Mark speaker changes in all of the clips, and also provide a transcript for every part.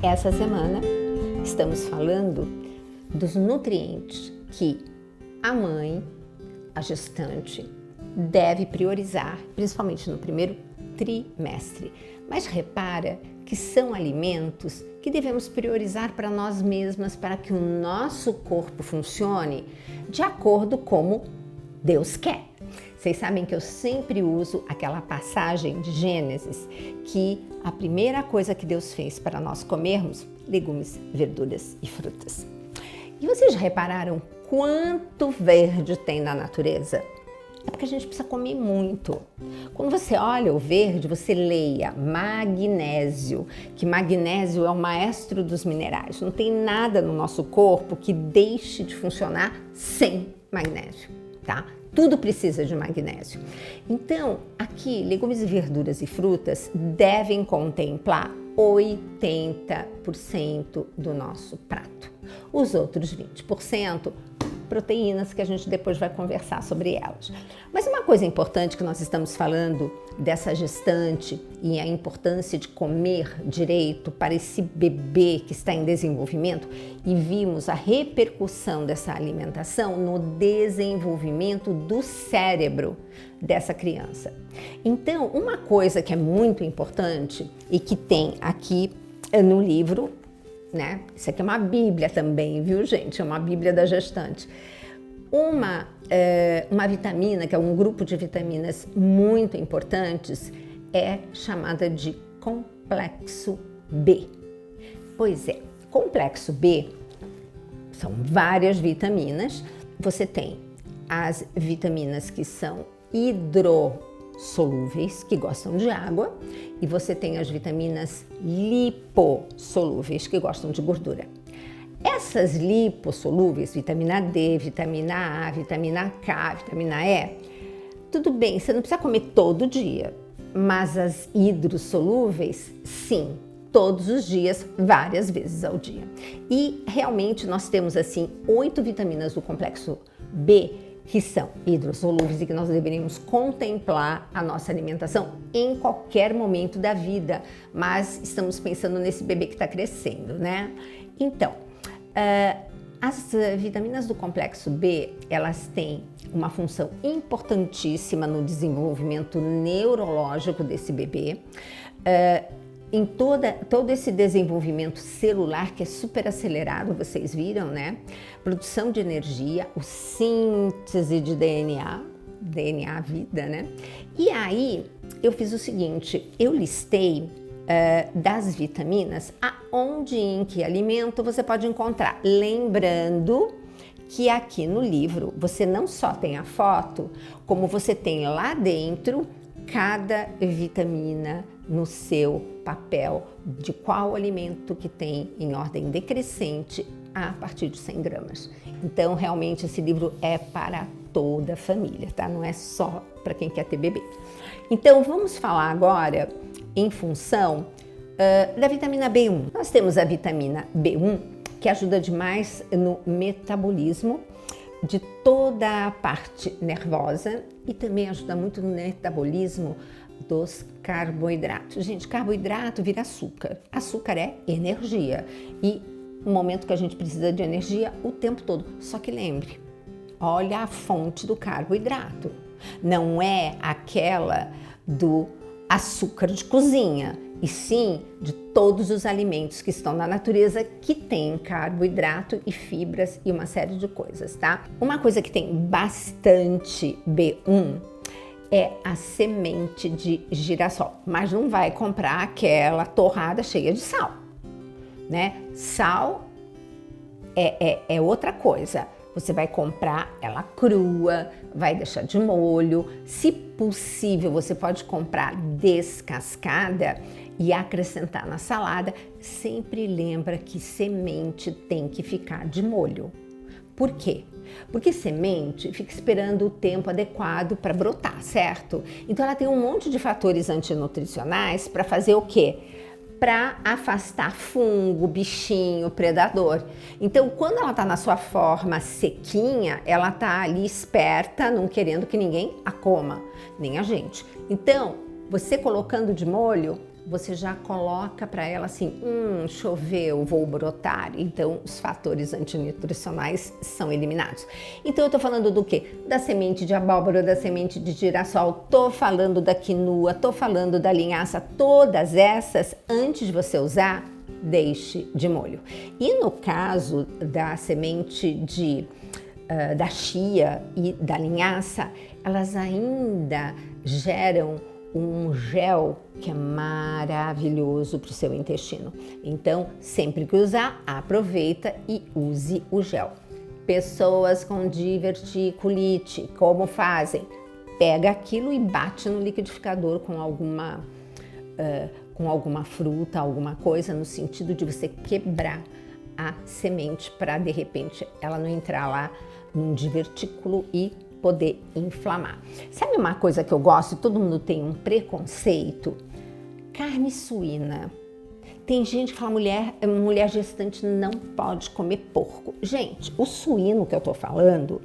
Speaker 1: Essa semana estamos falando dos nutrientes que a mãe, a gestante, deve priorizar, principalmente no primeiro trimestre. Mas repara que são alimentos que devemos priorizar para nós mesmas, para que o nosso corpo funcione de acordo como Deus quer. Vocês sabem que eu sempre uso aquela passagem de Gênesis, que a primeira coisa que Deus fez para nós comermos, legumes, verduras e frutas. E vocês já repararam quanto verde tem na natureza? É porque a gente precisa comer muito. Quando você olha o verde, você leia magnésio, que magnésio é o maestro dos minerais. Não tem nada no nosso corpo que deixe de funcionar sem magnésio, tá? Tudo precisa de magnésio. Então, aqui, legumes, verduras e frutas devem contemplar 80% do nosso prato. Os outros 20%, proteínas, que a gente depois vai conversar sobre elas. Mas uma coisa importante que nós estamos falando dessa gestante e a importância de comer direito para esse bebê que está em desenvolvimento, e vimos a repercussão dessa alimentação no desenvolvimento do cérebro dessa criança. Então, uma coisa que é muito importante e que tem aqui no livro, né? Isso aqui é uma bíblia também, viu, gente? É uma bíblia da gestante. Uma vitamina, que é um grupo de vitaminas muito importantes, é chamada de complexo B. Pois é, complexo B são várias vitaminas. Você tem as vitaminas que são hidrossolúveis, que gostam de água, e você tem as vitaminas lipossolúveis, que gostam de gordura. Essas lipossolúveis, vitamina D, vitamina A, vitamina K, vitamina E, tudo bem, você não precisa comer todo dia, mas as hidrossolúveis, sim, todos os dias, várias vezes ao dia. E realmente nós temos assim 8 vitaminas do complexo B que são hidrossolúveis e que nós deveríamos contemplar a nossa alimentação em qualquer momento da vida, mas estamos pensando nesse bebê que está crescendo, né? Então, as vitaminas do complexo B, elas têm uma função importantíssima no desenvolvimento neurológico desse bebê, em todo esse desenvolvimento celular que é super acelerado, vocês viram, né? Produção de energia, o síntese de DNA vida, né? E aí eu fiz o seguinte, eu listei das vitaminas aonde e em que alimento você pode encontrar. Lembrando que aqui no livro você não só tem a foto, como você tem lá dentro cada vitamina no seu papel de qual alimento que tem em ordem decrescente a partir de 100 gramas. Então, realmente, esse livro é para toda a família, tá? Não é só para quem quer ter bebê. Então, vamos falar agora em função da vitamina B1. Nós temos a vitamina B1, que ajuda demais no metabolismo de toda a parte nervosa e também ajuda muito no metabolismo dos carboidratos. Gente, carboidrato vira açúcar. Açúcar é energia e um momento que a gente precisa de energia o tempo todo. Só que lembre, olha a fonte do carboidrato. Não é aquela do açúcar de cozinha, e sim de todos os alimentos que estão na natureza que tem carboidrato e fibras e uma série de coisas, tá? Uma coisa que tem bastante B1 é a semente de girassol, mas não vai comprar aquela torrada cheia de sal, né? Sal é outra coisa. Você vai comprar ela crua, vai deixar de molho. Se possível, você pode comprar descascada e acrescentar na salada. Sempre lembra que semente tem que ficar de molho. Por quê? Porque semente fica esperando o tempo adequado para brotar, certo? Então ela tem um monte de fatores antinutricionais para fazer o quê? Para afastar fungo, bichinho, predador. Então, quando ela está na sua forma sequinha, ela está ali esperta, não querendo que ninguém a coma, nem a gente. Então, você colocando de molho, você já coloca para ela assim, choveu, vou brotar. Então, os fatores antinutricionais são eliminados. Então, eu tô falando do quê? Da semente de abóbora, da semente de girassol, tô falando da quinoa, tô falando da linhaça, todas essas, antes de você usar, deixe de molho. E no caso da semente da chia e da linhaça, elas ainda geram um gel que é maravilhoso para o seu intestino. Então, sempre que usar, aproveita e use o gel. Pessoas com diverticulite, como fazem? Pega aquilo e bate no liquidificador com alguma fruta, alguma coisa, no sentido de você quebrar a semente para, de repente, ela não entrar lá num divertículo e poder inflamar. Sabe uma coisa que eu gosto? Todo mundo tem um preconceito? Carne suína. Tem gente que fala, mulher gestante não pode comer porco. Gente, o suíno que eu tô falando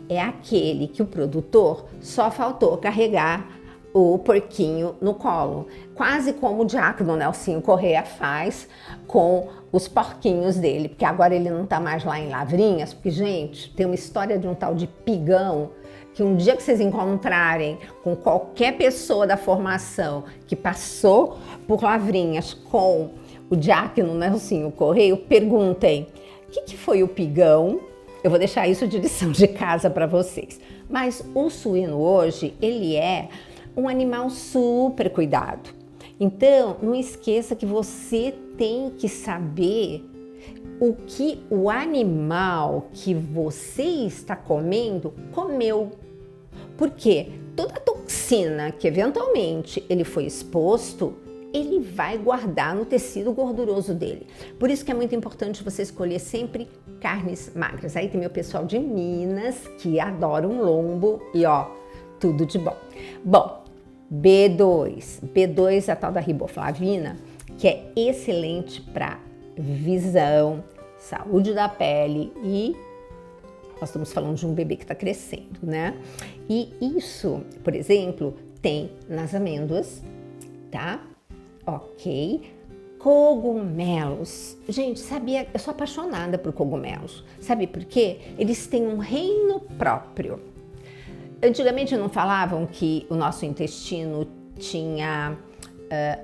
Speaker 1: é aquele que o produtor só faltou carregar o porquinho no colo, quase como o diácono Nelsinho Correia faz com os porquinhos dele, porque agora ele não tá mais lá em Lavrinhas, porque, gente, tem uma história de um tal de Pigão, que um dia que vocês encontrarem com qualquer pessoa da formação que passou por Lavrinhas com o diácono Nelsinho Correia, perguntem, o que foi o Pigão? Eu vou deixar isso de lição de casa para vocês. Mas o suíno hoje, ele é um animal super cuidado. Então, não esqueça que você tem que saber o que o animal que você está comendo comeu. Porque toda toxina que eventualmente ele foi exposto, ele vai guardar no tecido gorduroso dele. Por isso que é muito importante você escolher sempre carnes magras. Aí tem meu pessoal de Minas que adora um lombo e ó, tudo de bom. Bom, B2 é a tal da riboflavina, que é excelente para visão, saúde da pele e nós estamos falando de um bebê que está crescendo, né? E isso, por exemplo, tem nas amêndoas, tá? Ok. Cogumelos. Gente, sabia? Eu sou apaixonada por cogumelos. Sabe por quê? Eles têm um reino próprio. Antigamente não falavam que o nosso intestino tinha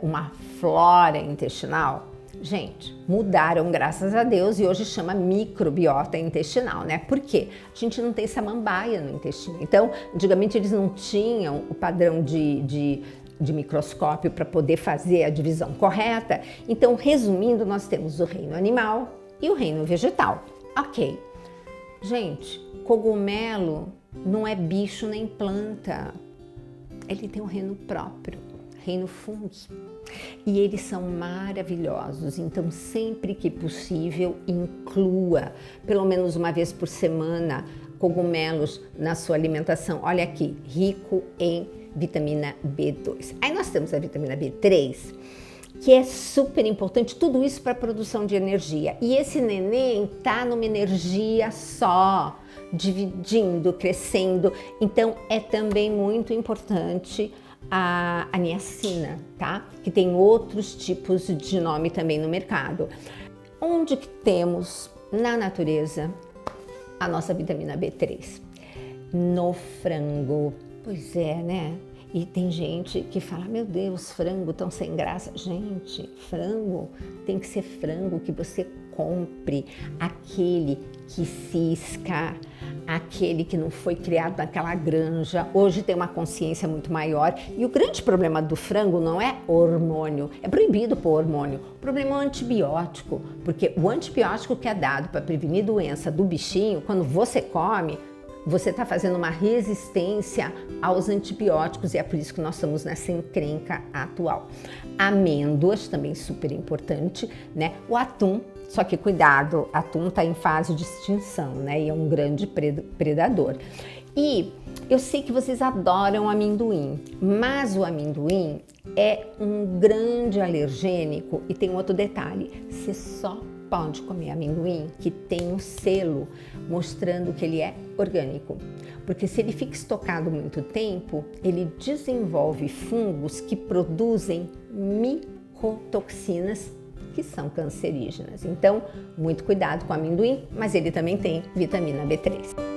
Speaker 1: uma flora intestinal? Gente, mudaram graças a Deus e hoje chama microbiota intestinal, né? Por quê? A gente não tem samambaia no intestino. Então, antigamente eles não tinham o padrão de microscópio para poder fazer a divisão correta. Então, resumindo, nós temos o reino animal e o reino vegetal. Ok. Gente, cogumelo não é bicho nem planta. Ele tem um reino próprio, reino fungo. E eles são maravilhosos, então sempre que possível inclua, pelo menos uma vez por semana, cogumelos na sua alimentação. Olha aqui, rico em vitamina B2. Aí nós temos a vitamina B3, que é super importante, tudo isso para a produção de energia. E esse neném tá numa energia só, dividindo, crescendo. Então é também muito importante a niacina, tá? Que tem outros tipos de nome também no mercado. Onde que temos na natureza a nossa vitamina B3? No frango. Pois é, né? E tem gente que fala, meu Deus, frango tão sem graça. Gente, frango tem que ser frango que você compre, aquele que cisca, aquele que não foi criado naquela granja. Hoje tem uma consciência muito maior. E o grande problema do frango não é hormônio, é proibido pôr hormônio. O problema é o antibiótico, porque o antibiótico que é dado para prevenir doença do bichinho, quando você come, você está fazendo uma resistência aos antibióticos e é por isso que nós estamos nessa encrenca atual. Amêndoas, também super importante, né? O atum, só que cuidado, atum está em fase de extinção, né? E é um grande predador. E eu sei que vocês adoram amendoim, mas o amendoim é um grande alergênico e tem um outro detalhe, você só pode comer amendoim que tem um selo mostrando que ele é orgânico. Porque se ele fica estocado muito tempo, ele desenvolve fungos que produzem micotoxinas que são cancerígenas. Então, muito cuidado com o amendoim, mas ele também tem vitamina B3.